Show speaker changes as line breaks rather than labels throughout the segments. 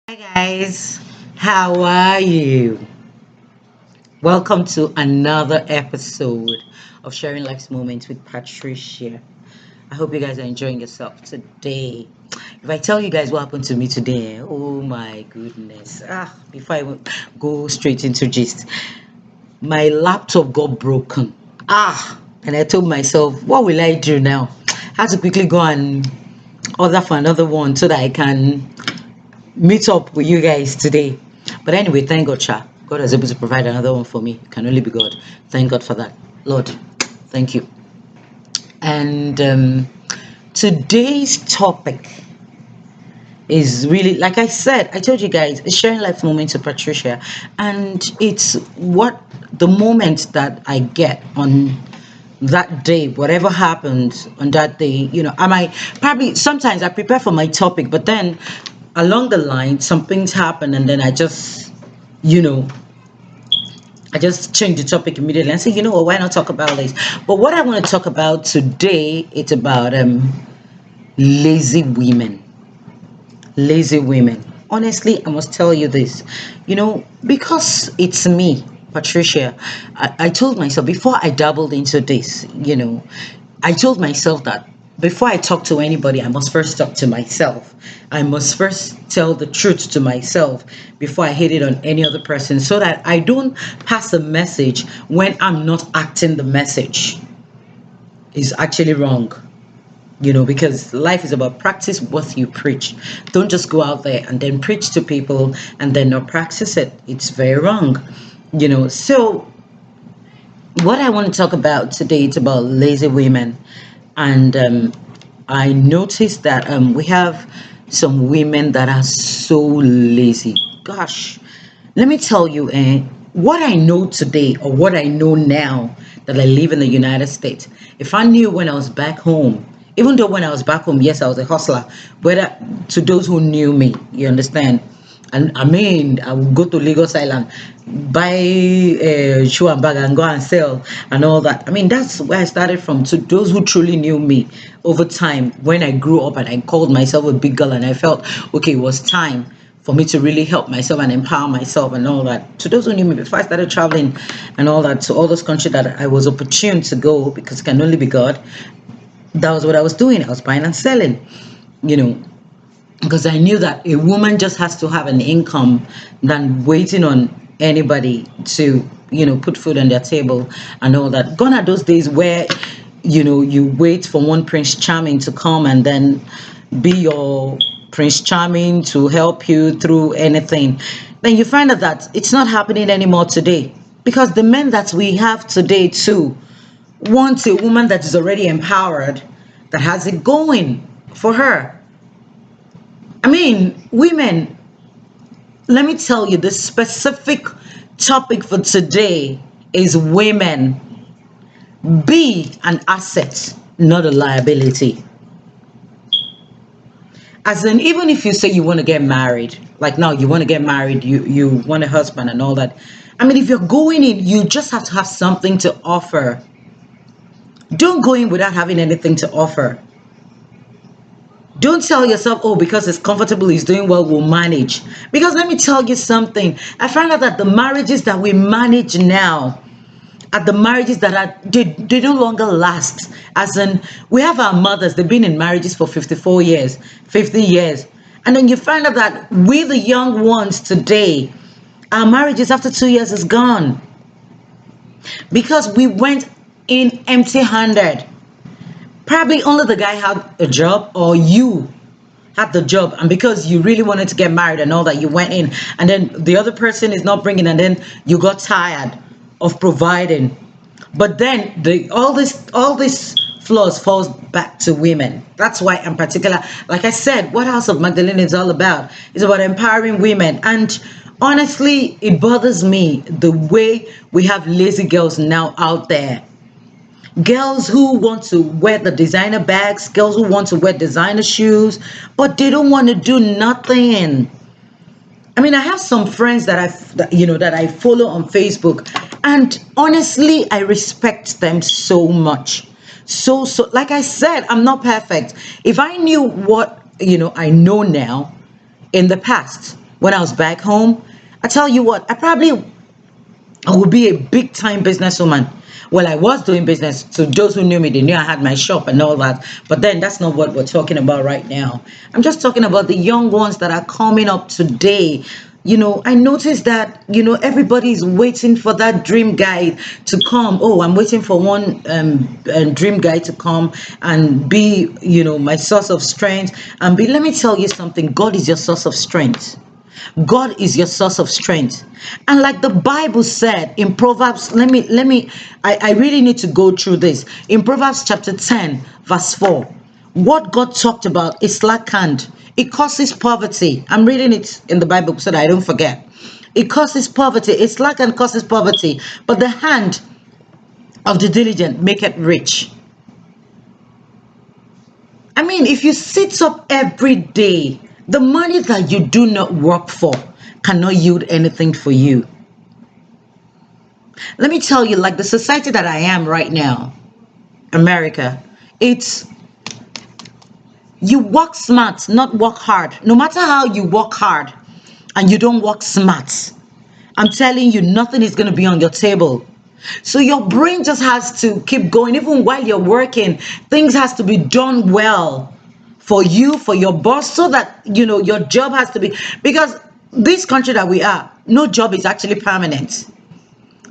Hi guys, how are you? Welcome to another episode of Sharing Life's Moments with Patricia. I hope you guys are enjoying yourself today. If I tell you guys what happened to me today, oh my goodness. Before I go straight into gist, my laptop got broken. And I told myself, what will I do now? I had to quickly go and order for another one so that I can meet up with you guys today. But anyway, thank God, Cha. God was able to provide another one for me. It can only be God. Thank God for that. Lord, thank you. And today's topic is really, like I said, I told you guys, it's sharing life moments with Patricia. And it's what the moment that I get on that day, whatever happens on that day, I might probably sometimes I prepare for my topic, but then along the line, some things happen, and then you know, I just change the topic immediately and say, you know what, why not talk about this? But what I want to talk about today, it's about lazy women. Lazy women. Honestly, I must tell you this, because it's me, Patricia. I told myself before I dabbled into this, I told myself that before I talk to anybody, I must first talk to myself. I must first tell the truth to myself before I hit it on any other person so that I don't pass a message when I'm not acting the message. Is actually wrong. Because life is about practice what you preach. Don't just go out there and then preach to people and then not practice it. It's very wrong. So what I want to talk about today is about lazy women. And I noticed that we have some women that are so lazy. Gosh, let me tell you, what I know today or what I know now that I live in the United States, if I knew when I was back home, even though when I was back home, yes, I was a hustler, but to those who knew me, you understand? And I mean, I would go to Lagos Island, buy a shoe and bag and go and sell and all that. I mean, that's where I started from. To those who truly knew me over time, when I grew up and I called myself a big girl and I felt, okay, it was time for me to really help myself and empower myself and all that. To those who knew me before I started traveling and all that, to all those countries that I was opportune to go because it can only be God, that was what I was doing. I was buying and selling, you know, because I knew that a woman just has to have an income than waiting on anybody to, put food on their table and all that. Gone are those days where, you wait for one Prince Charming to come and then be your Prince Charming to help you through anything. Then you find out that it's not happening anymore today because the men that we have today too want a woman that is already empowered, that has it going for her. I mean, women, let me tell you, the specific topic for today is women. Be an asset, not a liability. As in, even if you say you want to get married, like now you want to get married, you want a husband and all that. I mean, if you're going in, you just have to have something to offer. Don't go in without having anything to offer. Don't tell yourself, oh, because it's comfortable, it's doing well, we'll manage. Because let me tell you something. I found out that the marriages that we manage now are the marriages that they no longer last. As in, we have our mothers, they've been in marriages for 54 years, 50 years. And then you find out that we, the young ones today, our marriages after 2 years is gone. Because we went in empty-handed. Probably only the guy had a job or you had the job, and because you really wanted to get married and all that, you went in, and then the other person is not bringing, and then you got tired of providing. But then all this flaws falls back to women. That's why in particular, like I said, what House of Magdalene is all about is about empowering women. And honestly, it bothers me the way we have lazy girls now out there. Girls who want to wear the designer bags, girls who want to wear designer shoes, but they don't want to do nothing. I mean, I have some friends that I follow on Facebook, and honestly, I respect them so much. So, like I said, I'm not perfect. If I knew what I know now in the past, when I was back home, I tell you what, I would be a big time businesswoman. Well, I was doing business. To those who knew me, they knew I had my shop and all that. But then that's not what we're talking about right now. I'm just talking about the young ones that are coming up today. I noticed that, everybody's waiting for that dream guy to come. Oh, I'm waiting for one dream guy to come and be, my source of strength. Let me tell you something. God is your source of strength. God is your source of strength. And like the Bible said in Proverbs, I really need to go through this. In Proverbs chapter 10, verse 4, what God talked about is slack hand. It causes poverty. I'm reading it in the Bible so that I don't forget. It causes poverty. It's slack and causes poverty. But the hand of the diligent make it rich. If you sit up every day, the money that you do not work for cannot yield anything for you. Let me tell you, like the society that I am right now, America, it's you work smart, not work hard. No matter how you work hard and you don't work smart, I'm telling you, nothing is going to be on your table. So your brain just has to keep going. Even while you're working, things has to be done well for you, for your boss, so that your job has to be, because this country that we are, no job is actually permanent.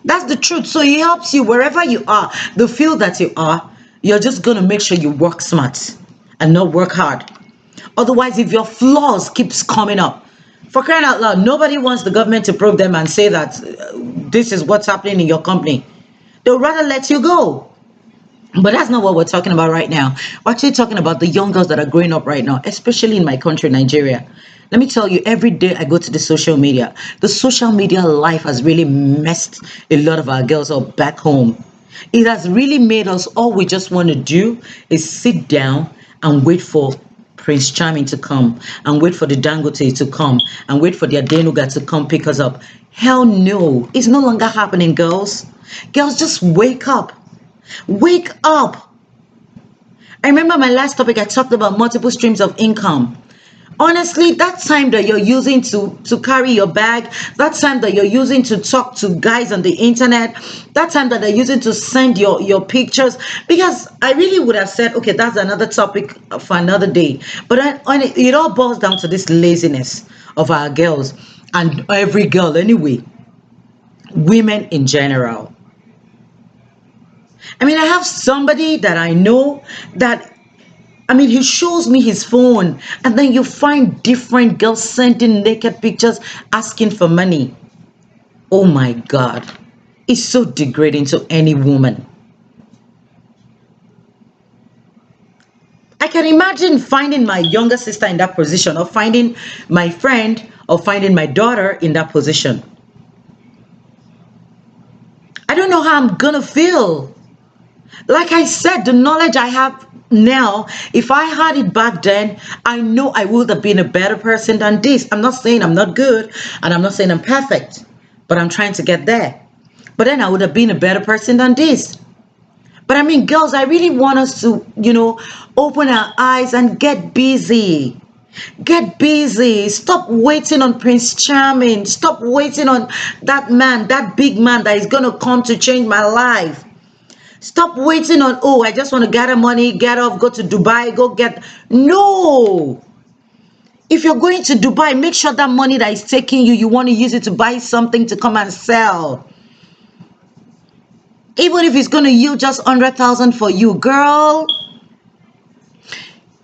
That's the truth. So it helps you wherever you are, the field that you are, you're just going to make sure you work smart and not work hard. Otherwise, if your flaws keeps coming up, for crying out loud, nobody wants the government to probe them and say that this is what's happening in your company. They'll rather let you go. But that's not what we're talking about right now. We're actually talking about the young girls that are growing up right now, especially in my country, Nigeria. Let me tell you, every day I go to the social media life has really messed a lot of our girls up back home. It has really made us, all we just want to do is sit down and wait for Prince Charming to come, and wait for the Dangote to come, and wait for the Adenuga to come pick us up. Hell no, it's no longer happening, girls. Girls, just wake up. Wake up. I remember my last topic, I talked about multiple streams of income. Honestly, that time that you're using to carry your bag, that time that you're using to talk to guys on the internet, that time that they're using to send your pictures, because I really would have said, okay, that's another topic for another day. But it all boils down to this laziness of our girls, and every girl anyway, women in general. I have somebody that I know that, he shows me his phone, and then you find different girls sending naked pictures asking for money. Oh my God. It's so degrading to any woman. I can imagine finding my younger sister in that position, or finding my friend, or finding my daughter in that position. I don't know how I'm gonna feel. Like I said, the knowledge I have now, if I had it back then, I know I would have been a better person than this. I'm not saying I'm not good, and I'm not saying I'm perfect, but I'm trying to get there. But then I would have been a better person than this. But girls, I really want us to, open our eyes and get busy. Get busy. Stop waiting on Prince Charming. Stop waiting on that man, that big man that is going to come to change my life. Stop waiting on, oh, I just want to gather money, get off, go to Dubai, go get. No. If you're going to Dubai, make sure that money that is taking you, you want to use it to buy something to come and sell. Even if it's going to yield just 100,000 for you, girl.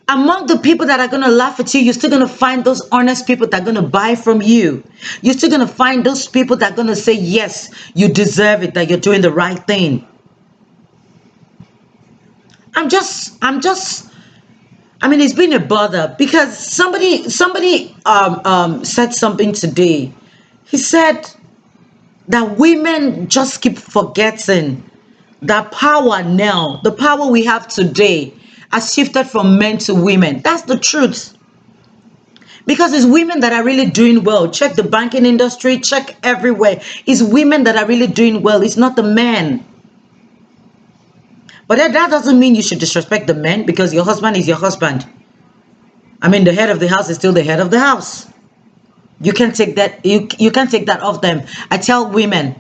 Among the people that are going to laugh at you, you're still going to find those honest people that are going to buy from you. You're still going to find those people that are going to say, yes, you deserve it, that you're doing the right thing. It's been a bother, because somebody said something today. He said that women just keep forgetting that power now, the power we have today, has shifted from men to women. That's the truth. Because it's women that are really doing well. Check the banking industry, check everywhere. It's women that are really doing well. It's not the men. But that doesn't mean you should disrespect the men, because your husband is your husband. The head of the house is still the head of the house. You can't take that, you can't take that off them. I tell women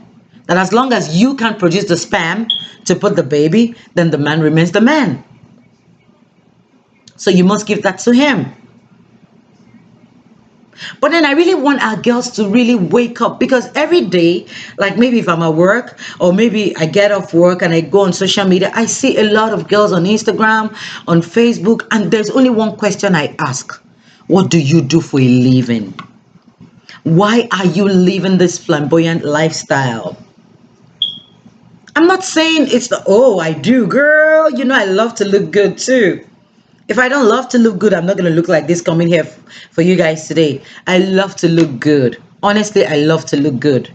that as long as you can produce the sperm to put the baby, then the man remains the man. So you must give that to him. But then I really want our girls to really wake up, because every day, like maybe if I'm at work or maybe I get off work and I go on social media, I see a lot of girls on Instagram, on Facebook, and there's only one question I ask. What do you do for a living? Why are you living this flamboyant lifestyle? I'm not saying it's the, oh, I do, girl. You know, I love to look good too. If I don't love to look good, I'm not going to look like this coming here for you guys today. I love to look good. Honestly, I love to look good.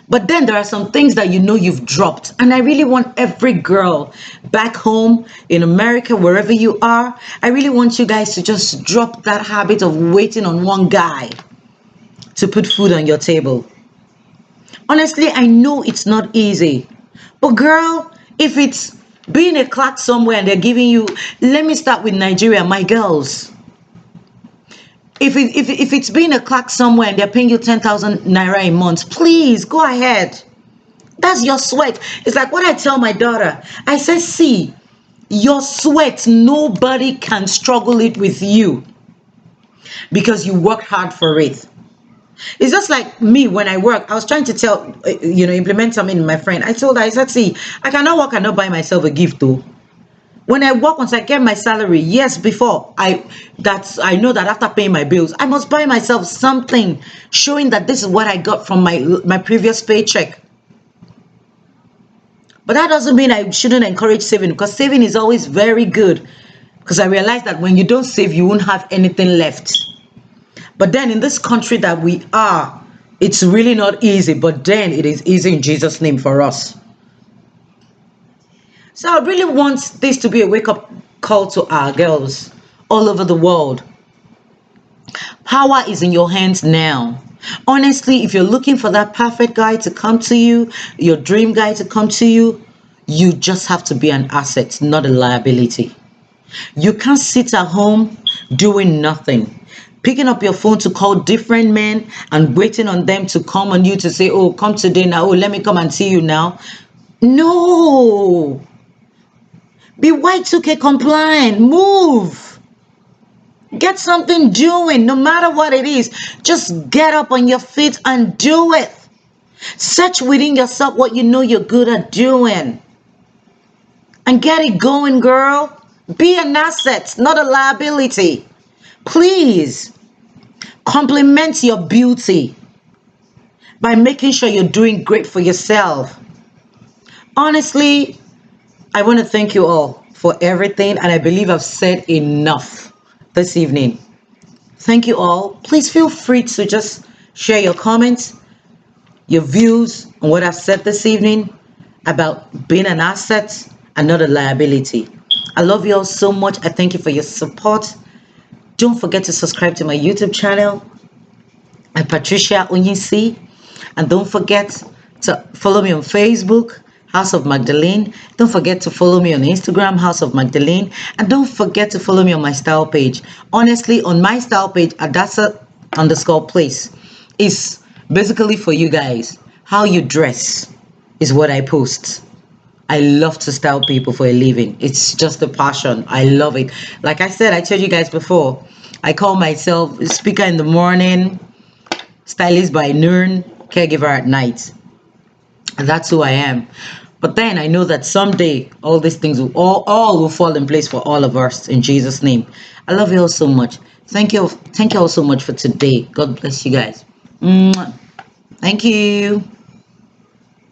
But then there are some things that you know you've dropped. And I really want every girl back home in America, wherever you are, I really want you guys to just drop that habit of waiting on one guy to put food on your table. Honestly, I know it's not easy. But girl, if it's being a clerk somewhere and they're giving you, let me start with Nigeria, my girls. If it's being a clerk somewhere and they're paying you 10,000 naira a month, please go ahead. That's your sweat. It's like what I tell my daughter. I say, see, your sweat, nobody can struggle it with you because you worked hard for it. It's just like me when I work. I was trying to tell, implement something in my friend. I told her, I said, see, I cannot work and not buy myself a gift though. When I work, once I get my salary, yes, before I know that after paying my bills, I must buy myself something showing that this is what I got from my previous paycheck. But that doesn't mean I shouldn't encourage saving, because saving is always very good. Because I realize that when you don't save, you won't have anything left. But then in this country that we are, it's really not easy. But then it is easy in Jesus' name for us. So I really want this to be a wake-up call to our girls all over the world. Power is in your hands now. Honestly, if you're looking for that perfect guy to come to you, your dream guy to come to you, you just have to be an asset, not a liability. You can't sit at home doing nothing, picking up your phone to call different men and waiting on them to come on you to say, oh, come today now. Oh, let me come and see you now. No. Be Y2K compliant. Move. Get something doing, no matter what it is. Just get up on your feet and do it. Search within yourself what you know you're good at doing. And get it going, girl. Be an asset, not a liability. Please. Compliment your beauty by making sure you're doing great for yourself. Honestly, I want to thank you all for everything, and I believe I've said enough this evening. Thank you all. Please feel free to just share your comments, your views on what I've said this evening about being an asset and not a liability. I love you all so much. I thank you for your support. Don't forget to subscribe to my YouTube channel at Patricia Onyisi, and don't forget to follow me on Facebook, House of Magdalene. Don't forget to follow me on Instagram, House of Magdalene. And don't forget to follow me on my style page. Honestly, on my style page, Adasa_place is basically for you guys. How you dress is what I post. I love to style people for a living. It's just a passion. I love it. Like I said, I told you guys before, I call myself speaker in the morning, stylist by noon, caregiver at night. That's who I am. But then I know that someday all these things will all will fall in place for all of us in Jesus' name. I love you all so much. Thank you all so much for today. God bless you guys. Mwah. Thank you.